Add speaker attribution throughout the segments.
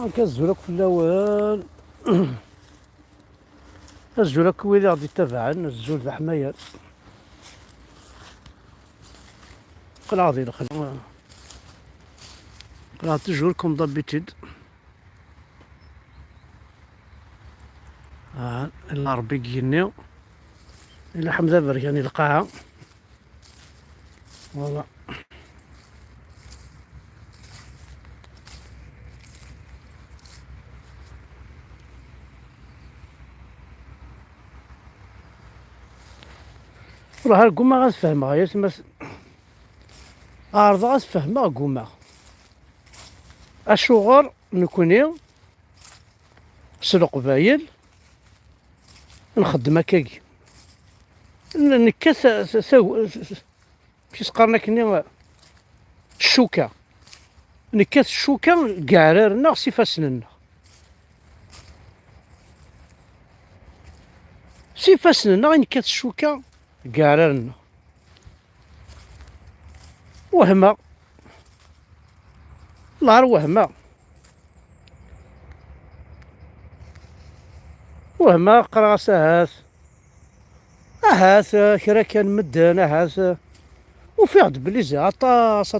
Speaker 1: كنزولك في الاول. كنزولك ويلي غادي يتابعن الزول ذا حماية قلاضي الخل قلاض تجولكم ضبيتد. الا ربي يجيني الا حمزة بركاني القاعة والله. راه القمة غتفهمها يا تما عارضة غتفهمها القمة الشغر نكوني سلق بايل نخدم هكاكي نكاس كيس قارنا كني الشوكة نكاس الشوكة كاعرارنا خصي فاسننا سي فاسننا غير نكاس الشوكة كاعرارنا وهمة الله وهمة وهمة قراص هاث كرا كان مدان هاث وفي عاد بلي زي عطاس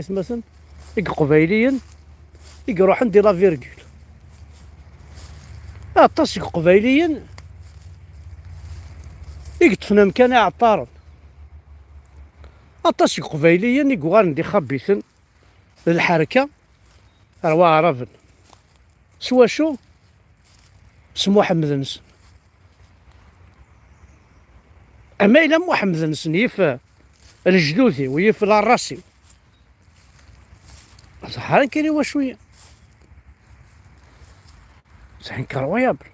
Speaker 1: مثلا قبايليا يروح ندير لا فيرغول عطاس قبايليا يقطفنا مكان عطارا عطاس قبايليا يقوار ندي خبيثا الحركة روا عرفن سوا شو سمو حمد نسن اما الى محمد نسن يف الجدوثي ويف الراسي صح كاين هو شويه صح كرويابل.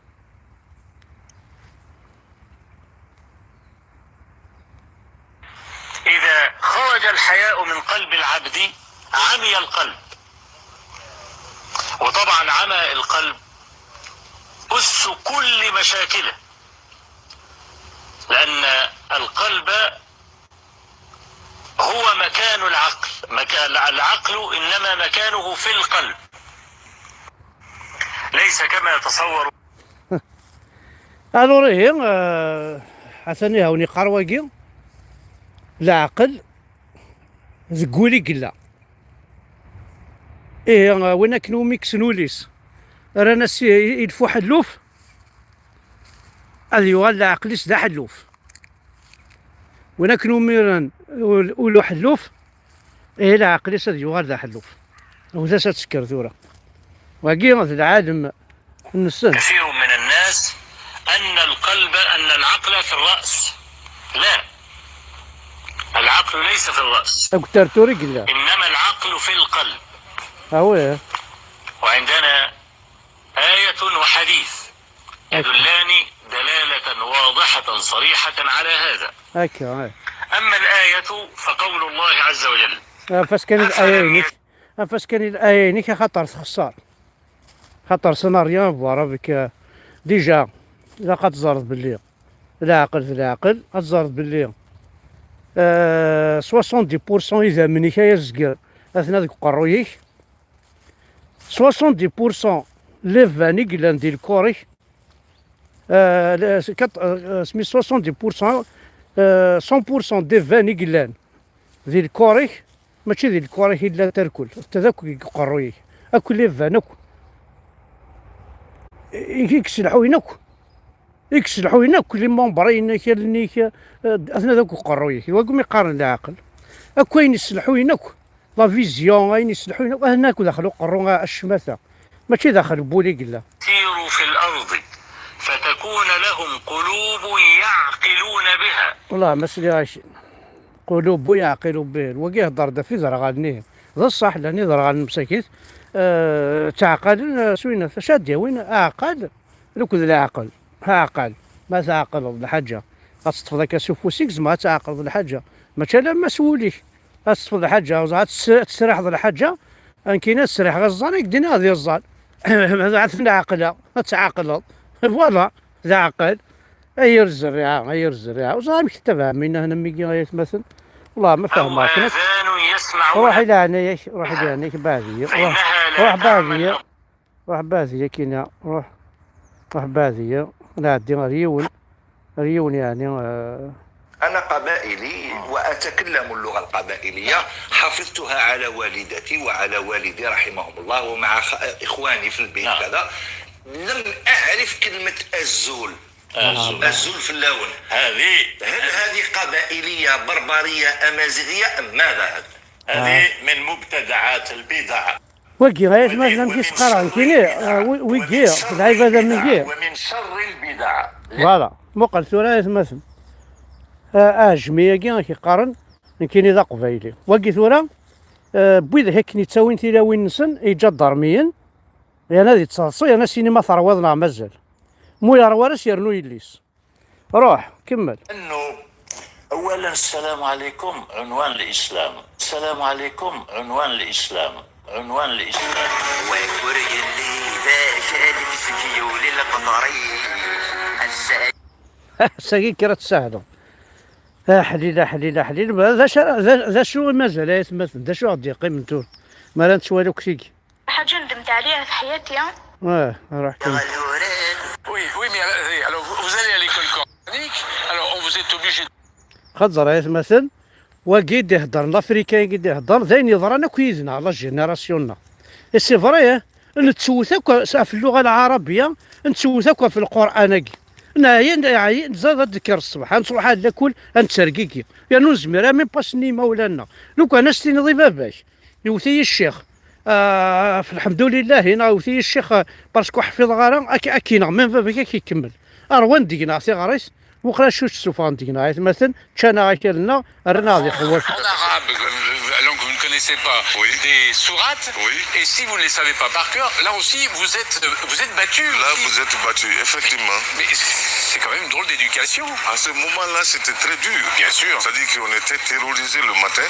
Speaker 2: إذا خرج الحياء من قلب العبد عمي القلب، وطبعا عمى القلب أس كل مشاكله، لأن القلب هو مكان العقل، العقل إنما مكانه في القلب ليس كما يتصور.
Speaker 1: الوريه عثاني هاوني قرواقي العقل ذقولي قلا وين كنو ميكسنوليس رانا يدفو حلوف هذي يغال العقل سدا حلوف وين كنو ميران ولو حلوف العقل سدا يغال ذا حلوف وذا ستسكر ثورة واقي العالم النسان.
Speaker 2: كثير من الناس أن العقل في الرأس، لا، العقل ليس في الرأس إنما العقل في القلب.
Speaker 1: أوه.
Speaker 2: وعندنا آية وحديث يدلان دلالة واضحة صريحة على هذا. أما الآية فقول الله عز وجل
Speaker 1: فاش كان الآية خطر خطر سيناريو بوارا بك ديجا إذا قد زارت باللي العقل في العقل قد زارت باللي 70% إذا منك يا زكر أثناء ذيك قرويك 70% ليفاني قلان ديال الكوريك سمي 70% 100% دي فاني قلان ديال الكوريك ماشي ديال الكوريك إلا تركل تذاك قرويك أكل ليفان يكسلحو هنا كل مونبرين كالنيك اثنا ذاك قرويه وقوم يقارن العقل اكوين يسلحو هناك لا فيزيون غاين يسلحو هناك هناك دخلوا قروا الشماثه ماشي داخل بولي قلا
Speaker 2: سيروا في الارض فتكون لهم قلوب يعقلون بها.
Speaker 1: والله ما سلي قلوب يعقلوا بها وكي يهضر دا في زرغالنيه ذا الصح لاني زرغال مساكيت تعقل سوينا شاديه وين عقل ركض العقل عقل ما تعقل ولا حاجه غتطفى ذاك سوفوسيكس ما تعقل ولا حاجه مثلا ما سوليش غتطفى ولا حاجه تسرح ولا حاجه ان كاين تسرح غير الزان يدينا هذه الزان هذا عندنا عقله تعقل فوالا ذا عقل اير الزريعه وزان كتبها من هنا ميكي غيتمثل والله ما فاهم
Speaker 2: أذان يسمعون
Speaker 1: روحي لعنيك بعدي روح بعدي روح باذية كاينة، روح باذية، أنا عندي ريون يعني
Speaker 3: أنا قبائلي وأتكلم اللغة القبائلية، حفظتها على والدتي وعلى والدي رحمهم الله ومع إخواني في البيت كذا. لم أعرف كلمة الزول. الزول في اللون هل هذه قبائلية بربرية أمازيغية أم ماذا؟ هذه من مبتدعات البدع.
Speaker 1: وكي غاية ما نمشي سقران كيني ويجي العبادة من جي
Speaker 3: ومن شر البدع.
Speaker 1: فوالا مقل ثورة مثلا أجمية كي قارن كاين ذا قبايلي وكي ثورة بويد هيك نتساوين تيلا وين نسن يجا ضرميا انا ذي تصاصي انا سينما ثروضنا مازال مو يروارس يرنو يليس روح كمل.
Speaker 3: انه اولا السلام عليكم عنوان الاسلام، السلام عليكم عنوان الاسلام، عنوان الاسلام وكوري اللي باش هذيك سكيو للقمري
Speaker 1: الساقي كرا تساعدوا حليل ذا شو مازال يتمثل ذا شو غادي يقيم نتور ما رانت والو كتيك
Speaker 4: حاجة ندمت عليها في حياتي.
Speaker 1: راح كمل.
Speaker 3: Oui, mais alors vous allez à l'école coranique, alors on vous est obligé.
Speaker 1: خضر يتمثل وقيد يهضر الافريكان قيد يهضر ذين يضرنا كويزنا على جينيراسيوننا سي فري نتسوثك في اللغه العربيه نتسوثك في القران نايا زاد ذكر الصباح نصبح هذا كل نتسرقيكي يا نزمر ميم باسني مولانا لو كان استني ضي باباش يوثي الشيخ في الحمد لله هنا يوثي الشيخ باسكو حفظ غارة اكينا من باباك كيكمل اروان دينا سي غاريس وخلا شوش سوفان دينا مثلا كان غاكلنا رناضي خوف
Speaker 3: langue que vous ne connaissez pas, des sourates, et si vous ne les savez pas par cœur, là aussi vous êtes battu. Là aussi. Vous êtes battu, effectivement. Mais c'est quand même une drôle d'éducation. À ce moment-là, c'était très dur. Bien sûr. C'est-à-dire qu'on était terrorisés le matin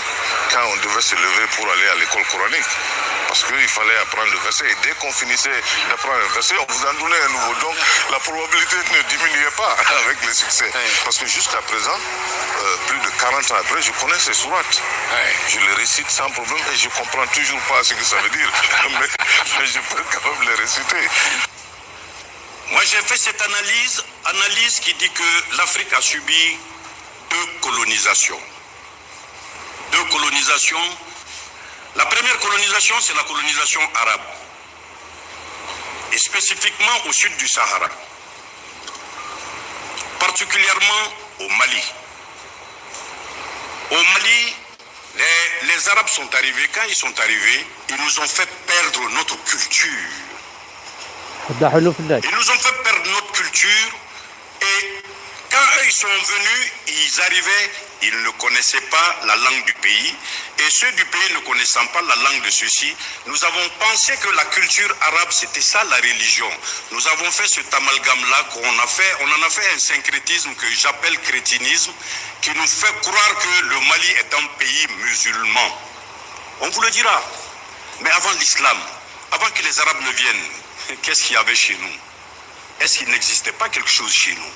Speaker 3: quand on devait se lever pour aller à l'école coranique. Parce qu'il fallait apprendre le verset, et dès qu'on finissait d'apprendre le verset, on vous en donnait un nouveau. Donc la probabilité ne diminuait pas avec le succès. Parce que jusqu'à présent, plus de 40 ans après, je connais ces sourates. Je les récite sans problème et je comprends toujours pas ce que ça veut dire. mais je peux quand même les réciter. Moi j'ai fait cette analyse qui dit que l'Afrique a subi deux colonisations. La première colonisation, c'est la colonisation arabe. Et spécifiquement au sud du Sahara. Particulièrement au Mali. Au Mali, les Arabes sont arrivés. Quand ils sont arrivés, ils nous ont fait perdre notre culture. Ils nous ont fait perdre notre culture. Et quand eux, ils sont venus, ils arrivaient, ils ne connaissaient pas la langue du pays. Et ceux du pays ne connaissant pas la langue de ceux-ci, nous avons pensé que la culture arabe, c'était ça la religion. Nous avons fait cet amalgame-là qu'on a fait. On en a fait un syncrétisme que j'appelle crétinisme, qui nous fait croire que le Mali est un pays musulman. On vous le dira. Mais avant l'islam, avant que les Arabes ne viennent, qu'est-ce qu'il y avait chez nous? Est-ce qu'il n'existait pas quelque chose chez nous?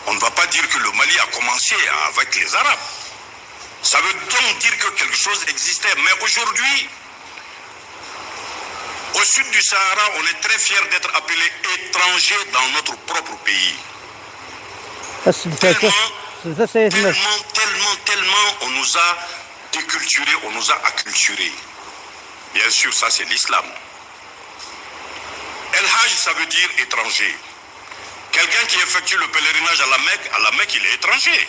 Speaker 3: On ne va pas dire que le Mali a commencé avec les Arabes. Ça veut donc dire que quelque chose existait. Mais aujourd'hui, au sud du Sahara, on est très fiers d'être appelés étrangers dans notre propre pays. Tellement, on nous a déculturés, on nous a acculturés. Bien sûr, ça c'est l'islam. El Hajj, ça veut dire étranger. Quelqu'un qui effectue le pèlerinage à la Mecque, il est étranger.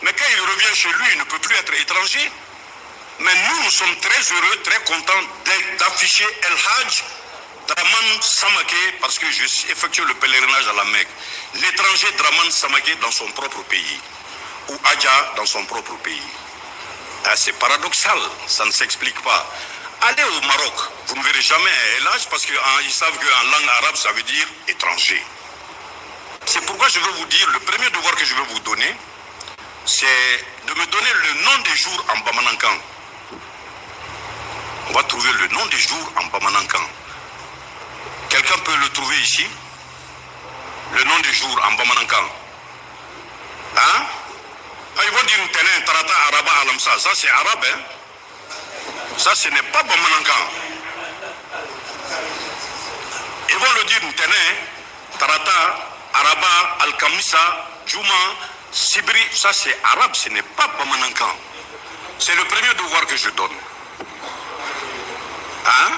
Speaker 3: Mais quand il revient chez lui, il ne peut plus être étranger. Mais nous sommes très heureux, très contents d'afficher El Hajj Draman Samaké, parce que je effectue le pèlerinage à la Mecque. L'étranger Draman Samaké dans son propre pays. Ou Adja dans son propre pays. C'est paradoxal, ça ne s'explique pas. Allez au Maroc, vous ne verrez jamais El Hajj parce qu'ils savent qu'en langue arabe, ça veut dire étranger. C'est pourquoi je veux vous dire, le premier devoir que je veux vous donner, c'est de me donner le nom des jours en Bamanankan. On va trouver le nom des jours en Bamanankan. Quelqu'un peut le trouver ici? Le nom des jours en Bamanankan. Hein? Ils vont dire Tenen, Tarata, Araba, Alamsa. Ça c'est arabe, hein? Ça ce n'est pas Bamanankan.
Speaker 5: vont le dire Ntene, Tarata, Araba, Al-Kamisa, Djouma, Sibri, ça c'est arabe, ce n'est pas Bamanankan. C'est le premier devoir que je donne. Hein?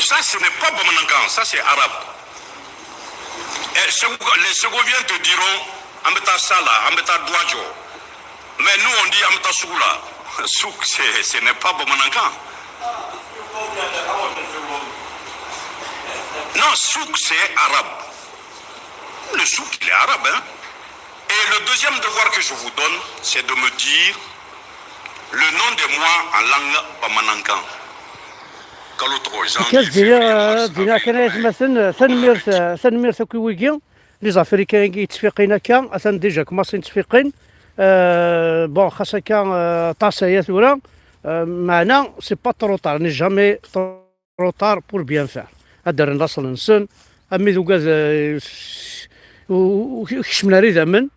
Speaker 5: Ça ce n'est pas Bamanankan, ça c'est arabe. Et les Ségoviens te diront Ambeta Sala, Ambeta Douadjo. Mais nous on dit Ambeta Soula. Souk, ce n'est pas Bamanankan. Non, souk c'est arabe. Le souk il est arabe. Hein? Et le deuxième devoir que je vous donne, c'est de me dire le nom de moi en langue Bamanankan.
Speaker 1: كاس دينا كان مثلا ثنمير ثكويكي لي زافريكان يتفقين كان اثن ديجا كماصين تفقين بون خاصة كان طاسايا ثورا معنا سي با ترو طار ني جامي ترو طار بور بيان فار هدر نصل نسن امي ذوكاز وكشمنا ريدا من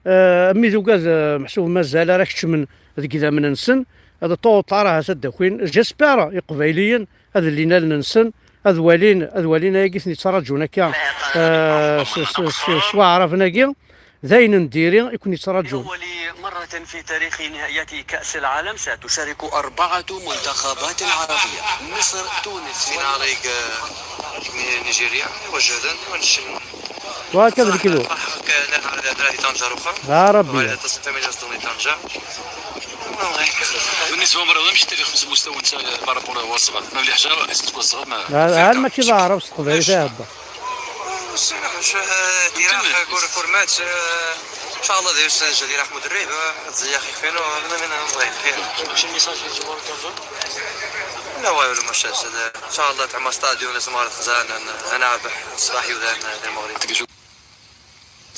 Speaker 1: امي ذوكاز محسوب مازال راك تشمن ذيك ذا من نسن هذا طو طار هذا داكوين جيسبيرا يقبايليا هذا اللي نال نسن اذوالين ياكيس نتراجونا كاع سوا عرفنا كاع زين نديري يكون يتراجون.
Speaker 6: لأول مرة في تاريخ نهائيات كأس العالم ستشارك 4 منتخبات عربية، مصر، تونس،
Speaker 7: فيناليغ نيجيريا وجدا
Speaker 1: وهكذا كيلو
Speaker 7: دراري طنجة اخرى
Speaker 1: يا ربي
Speaker 7: طنجة.
Speaker 3: بالنسبه للمرأة ماشي تاريخ في المستوى نتاع بارابور هو الصغر ما مليح حاجه تكون الصغر
Speaker 1: ما ما كي ظاهر وسط قبيله تاع هذا
Speaker 7: تيرا فورمات ان شاء الله داير السنه ديال احمد الريب تزيا خي فينو من صغير خير شي ميساج للجمهور كنظن لا والو ما شاء الله ان شاء الله تاع ستاديو ناس مارت خزان انا عبح صباحي وذان المغرب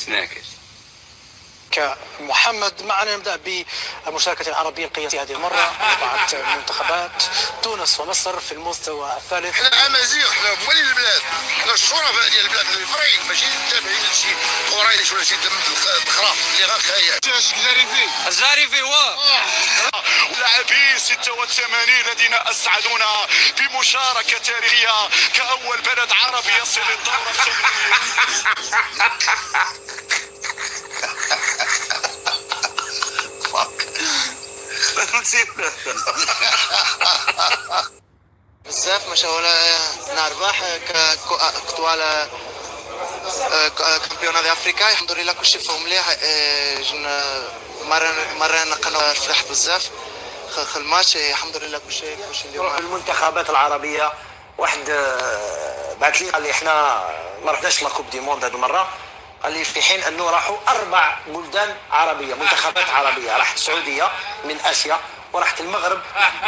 Speaker 3: تناكس
Speaker 8: كمحمد معنا نبدأ بالمشاركة العربية القياسية هذه المرة 4 منتخبات تونس ومصر في المستوى الثالث.
Speaker 5: احنا امازيغ، احنا موالين البلاد، احنا الشرفاء ديال البلاد الفريق ماشي تابعين لشي قرايش ولا شي دم بخرا اللي غير خيال.
Speaker 7: الزاريفي هو
Speaker 5: لاعبي 86 الذين اسعدونا بمشاركة تاريخية كأول بلد عربي يصل للدورة
Speaker 7: بزاف ما شاء الله نربح كاكتوال كامبيون دي افريكا الحمد لله كلشي فهم مليح مرة نقنا فرح بزاف الماتش الحمد لله كلشي اليوم.
Speaker 6: المنتخبات العربية واحد بعث لي قال لي احنا ما رحناش لا كوب دي موند هذه المرة، قال لي في حين انه راحوا 4 بلدان عربيه منتخبات عربيه، راحت السعوديه من اسيا وراحت المغرب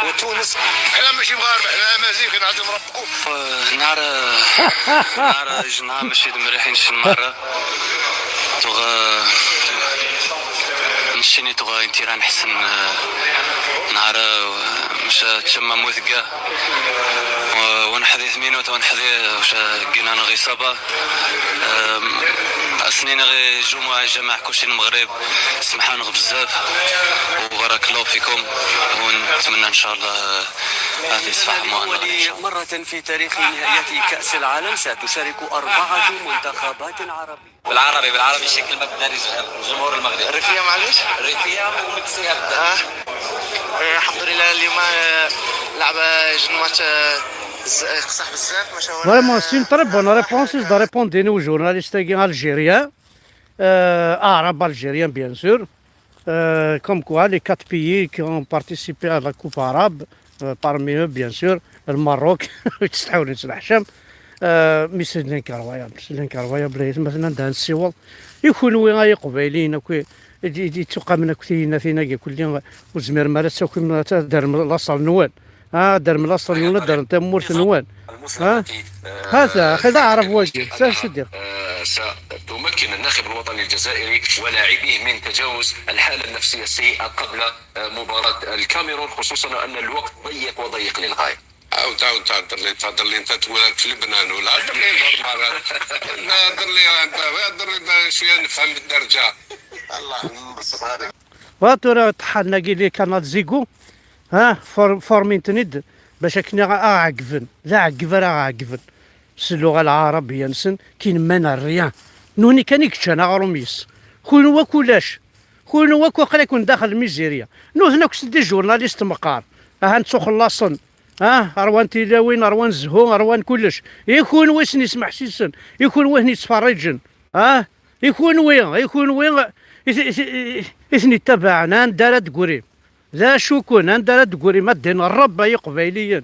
Speaker 6: وتونس.
Speaker 5: احنا ماشي مغاربه، احنا امازيغ نعاودو نربقوا.
Speaker 7: نهار جنا ماشي مريحين شي مره توغا نشيني توغا انتي راه نحسن نهار مش تشمى موثقه ونحذي 8 ونحذي واش لقينا غي صبا سنين غي جمعة جماعة كلشي المغرب سمحان بزاف وبارك الله فيكم ونتمنى ان شاء الله ان يصفحوا
Speaker 6: لأول مرة في تاريخ نهائيات كأس العالم ستشارك 4 منتخبات عربية.
Speaker 7: بالعربي شكل مبدئي الجمهور المغربي.
Speaker 6: الريفية معليش؟
Speaker 7: الريفية ومكسية
Speaker 6: الحمد لله اليوم لعبة جنوات صح بزاف ما شاء الله.
Speaker 1: Vraiment, c'est une très bonne réponse. Je dois répondre à nos journalistes algériens, arabes algériens bien sûr. Comme quoi, les 4 pays qui ont participé à la Coupe arabe, parmi eux bien sûr, le Maroc, يستحون الحشام. مي سي انكرويابل مثلا عندها السيوط يكونوا غاي قبايلين يجي تلقى من كثينا فينا كل وزمير مالات ساكن دار لاصل نوال دار من لاصل نوال دار نتا مورث نوال هذا خذا عرف واجي سدير
Speaker 3: ستمكن الناخب الوطني الجزائري ولاعبيه من تجاوز الحالة النفسية السيئة قبل مباراة الكاميرون، خصوصا أن الوقت ضيق للغاية.
Speaker 5: عاود تهضر لي انت تولد في لبنان ولا هضر لي هضر لي شويه نفهم بالدرجه. الله نبسط هذيك
Speaker 1: واتورا طحنا كي لي كانات زيكو فورمين تنيد باش كنا عاقفن لا عقف راه عاقفن اللغه العربيه نسن كاين مانا ريان نوني كان يكتشانا غروميس كون هو كلاش كون هو وقيلا يكون داخل الميزيريا نوثنا كسدي جورناليست مقار نتسو خلاصن روان تيلاوين روان زهو روان كلش يكون وين يسمع سيسن يكون وين يتفرجن يكون وين إثني تبعنا ندارت قريب لا شكون ندارت قريب ما دين الرب يا قبيليا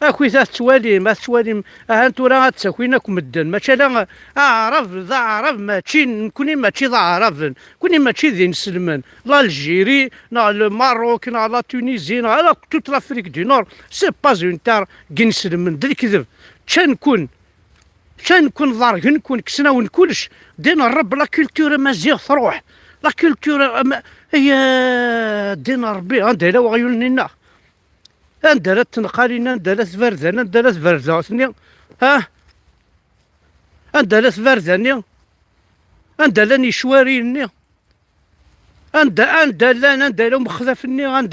Speaker 1: اخويس توالي ما توالي انتو راه تساكوينكم الدن ماشي لا عرف ذا عرف ماشي نكوني ماشي ذا عرف كوني ماشي ذي نسلمان لا الجيري نا الماروك نا لا تونيزي نا توت لافريك دو نور سي با اون تار كي نسلمن دير كذب شنكون ضارق نكون كسنا ونكلش دين الرب لا كولتور مزيغ تروح لا كولتور هي دين ربي عندها وغيولنا اندرت تنقالينا اندرت فردان اندرت فرداني اندرت فرداني اندلاني شواريني اندلان مخذفني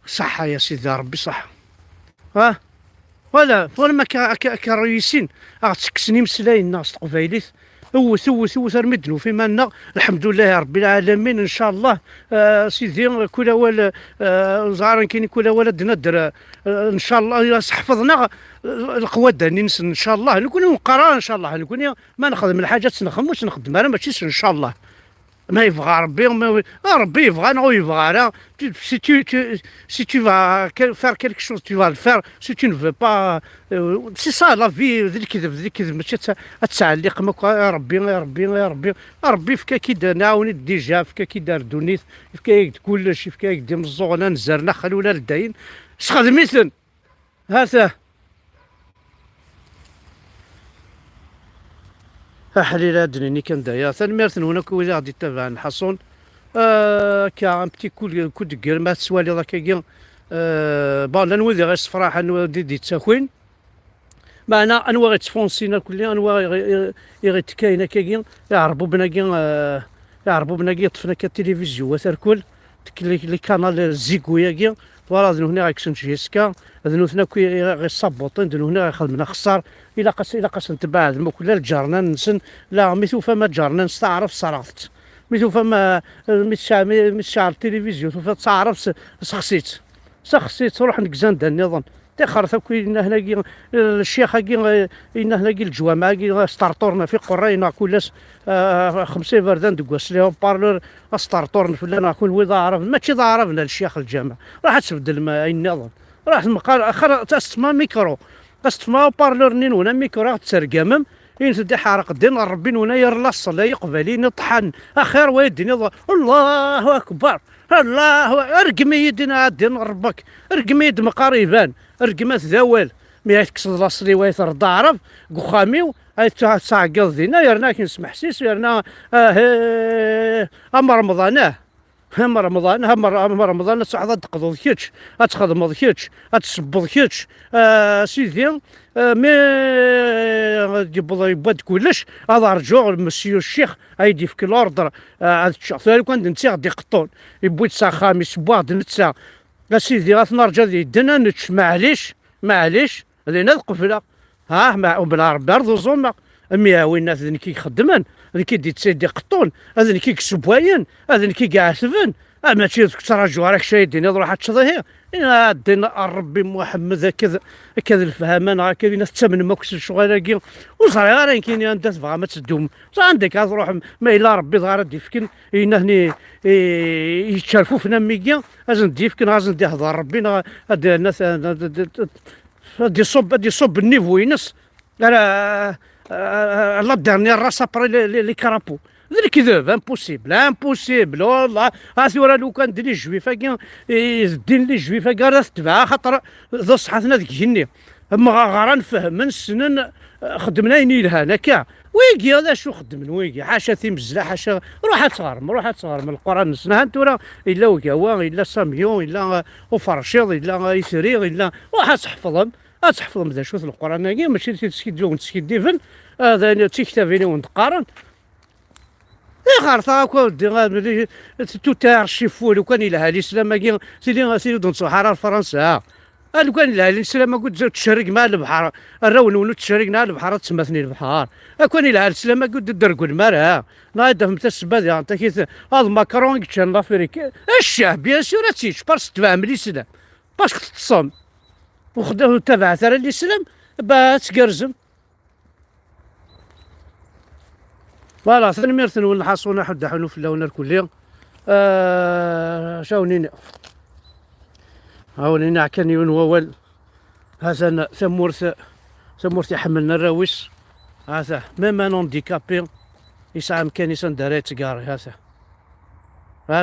Speaker 1: صح يا سيدي ربي صح ولا ما كرئيسين تسكسني مسلاي الناس قبايليت ثوث رمدنو في مالنا الحمد لله رب العالمين ان شاء الله سيدي كل اول زعرا كاين كل ولد ندر ان شاء الله حفظنا القواد ننسى ان شاء الله نكون نقرا ان شاء الله نكون ما نخدم الحاجات نخممش نخدم انا ماشي ان شاء الله ما يبغى ربي ربي يبغى نو يبغى لا si tu vas faire quelque chose tu vas le faire si tu ne veux pas c'est ça la vie ذي الكذب ماشي تعليق يا ربي فكا كي نعاوني ديجا فكا كي دار دونيت فكا كلشي فكا يدي مزوغنا نزرنا خلونا لداين خدميتن هذا حليل هادني كان دايا ثاني هناك ولا غادي تابع الحصون كا ان بتي كود كير ما تسوالي ذاك كي بون لا نودي غير الصفراحه نودي دي تاكوين معنا انواع تفونسينا كل انواع غير كاينه كي يعربوا بنا كي طفنا كالتلفزيون وتركل لي كانال زيكويا كي فوالا هنا غيكسن جيسكا ذنوثنا كي غير صابوطين هنا خدمنا خسار الا قاس نتبع ما كل جارنا نسن لا ميتو فما جارنا نستعرف صرفت ميتو فما متشعر التلفزيون تعرف سخسيت روح نكزان دا النظام تخرث كاين هنا الشيخ كي هنا الجوامع كي ستارطورنا في قرينا كلاس 5 فردان دكواس ليهم بارلور ستارطورنا فلان كل وي عرف ماشي عرفنا الشيخ الجامع راح تبدل النظام راح المقال اخر تسمى ميكرو تسمى بارلور نين هنا ميكرو ترقمم إن تدي حارق الدين ربي هنا يرلص لا يقبلين طحن اخر ويدني الله اكبر الله ارقم يدنا الدين ربك ارقم يد مقاربان ارقم ذوال مي تكسد لاصلي ويت رضا عرف قخاميو اي تعقل دينا يرنا كي نسمح سيس يرنا اما رمضان هم رمضان تصعد تقضوا كيتش تخدم كيتش تسبض كيتش سيدي مي يبغى كلش هذا رجوع مسيو الشيخ ايدي في كل اوردر هذا الشخص كان نتي غادي يقطون يبغي تسع خامس بعد نتسع سيدي غنرجع يدنا نتش معليش هذه القفله مع بلا ربي رضو زوما مي وين الناس اللي كيخدمن اللي كيدي تسيدي قطون هذا اللي كيكسبواين هذا اللي كيعسفن ماشي تراجعوا راك شايدين يروح تشظيه إن دين ربي محمد هكذا الفهمان هكذا الناس تمن ماكس الشغل كي وصغيرين كاين انت تبغى ما تدوم عندك تروح ما الا ربي ظهر ديفكن هنا هني يتشرفوا فينا ميكيا لازم ديفكن لازم يهضر ربي هاد الناس غادي يصب النيفو ينس لا ديرنيير راس ابري لي كرابو ذلك كذب امبوسيبل والله ورا لو كان دير لي الجويفه كاين يدين لي الجويفه كاع تبعها خاطر ذو صحتنا ذيك جني اما غارا نفهم من سنن خدمنا ينيلها هكا ويجي هذا شو خدم ويجي حاشا تيمزله حاشا روح تغرم من القران نسنا انتورا الا وكاوا الا ساميون الا وفرشيض الا يسري الا روح تحفظهم ذا شوف القران كاع ماشي تسكيدو ونتسكيديفن هذا تيكتافيني ونتقارن خارطة هاكا ودي تو تارشيفو لو كان يلها الإسلام كي سيدي دون صحراء فرنسا لو كان يلها الإسلام قلت تشرق مع البحر الرون ولو تشرق مع البحر تسمثني البحر كان يلها الإسلام قلت دركو المرأة نايض فهمت السباد انت كيف هذا ماكرون كان لافريك الشعب بيان سور تيش باش تفهم الإسلام باش تصوم وخداه تبع ثرى الإسلام تقرزم فوالا ثاني ميرثن ولا حصونا حد حنو في اللون الكلية شاونينا هاولينا عكاني ونوول هذا ثمورث يحملنا الراويس هذا ميم ان هانديكابي يسعى امكاني سنداري تقاري هذا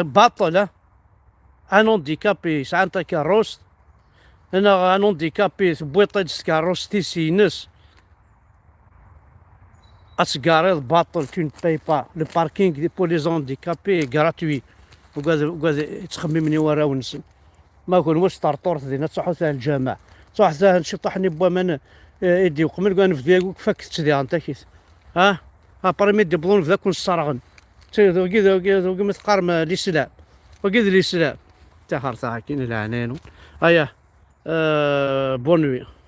Speaker 1: باطل ان هانديكابي يسعى انت كاروس انا ان هانديكابي بويطج كاروس تيسينس أتقاريض باطل تون باي با لو باركينغ دي بو لي زونديكابي غراتوي وكذا تخممني ورا ونسن ما كون واش طرطورت دينا تصحو ثاه الجامع صح ثاه نشطحني بوا من يدي وقمل كان في ديالك فكت دي انت كيس ها بريمي دي بلون ذاك ونصرغن تيدو كذا متقارم الاسلام وكذا الاسلام تا خرطا كاين العنان هيا بون نوي